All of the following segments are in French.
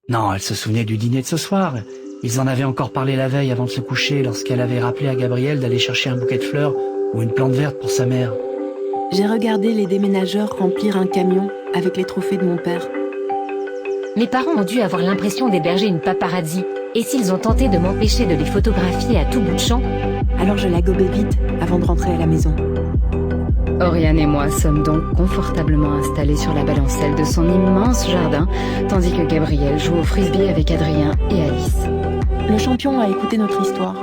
Non, elle se souvenait du dîner de ce soir. Ils en avaient encore parlé la veille avant de se coucher lorsqu'elle avait rappelé à Gabriel d'aller chercher un bouquet de fleurs ou une plante verte pour sa mère. J'ai regardé les déménageurs remplir un camion avec les trophées de mon père. Mes parents ont dû avoir l'impression d'héberger une paparazzi. Et s'ils ont tenté de m'empêcher de les photographier à tout bout de champ? Alors je la gobais vite avant de rentrer à la maison. Oriane et moi sommes donc confortablement installés sur la balancelle de son immense jardin, tandis que Gabriel joue au frisbee avec Adrien et Alice. Le champion a écouté notre histoire.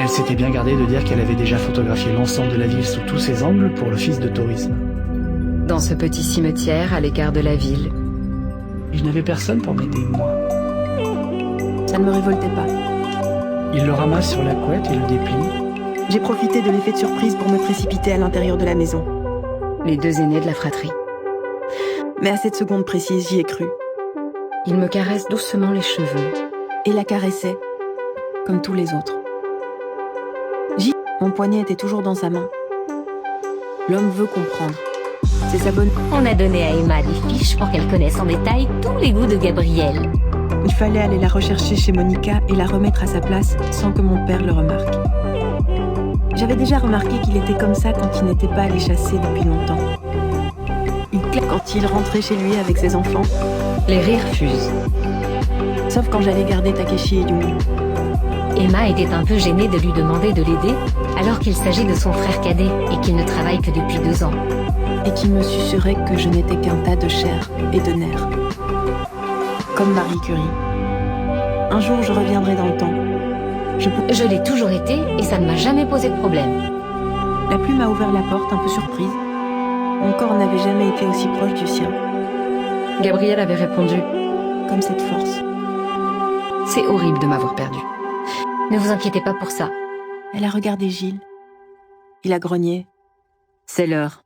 Elle s'était bien gardée de dire qu'elle avait déjà photographié l'ensemble de la ville sous tous ses angles pour l'office de tourisme. Dans ce petit cimetière à l'écart de la ville. Je n'avais personne pour m'aider, moi. Ça ne me révoltait pas. Il le ramasse sur la couette et le déplie. J'ai profité de l'effet de surprise pour me précipiter à l'intérieur de la maison. Les deux aînés de la fratrie. Mais à cette seconde précise, j'y ai cru. Il me caresse doucement les cheveux. Et la caressait, comme tous les autres. Mon poignet était toujours dans sa main. L'homme veut comprendre. C'est sa bonne... On a donné à Emma des fiches pour qu'elle connaisse en détail tous les goûts de Gabriel. Il fallait aller la rechercher chez Monica et la remettre à sa place sans que mon père le remarque. J'avais déjà remarqué qu'il était comme ça quand il n'était pas allé chasser depuis longtemps. Il claque quand il rentrait chez lui avec ses enfants. Les rires fusent. Sauf quand j'allais garder Takeshi et Yumi. Emma était un peu gênée de lui demander de l'aider, alors qu'il s'agit de son frère cadet et qu'il ne travaille que depuis 2 ans. Et qu'il me susurrait que je n'étais qu'un tas de chair et de nerfs. Comme Marie Curie. Un jour, je reviendrai dans le temps. Je l'ai toujours été et ça ne m'a jamais posé de problème. La plume a ouvert la porte, un peu surprise. Mon corps n'avait jamais été aussi proche du sien. Gabriel avait répondu « Comme cette force. » C'est horrible de m'avoir perdu. Ne vous inquiétez pas pour ça. Elle a regardé Gilles. Il a grogné. « C'est l'heure. »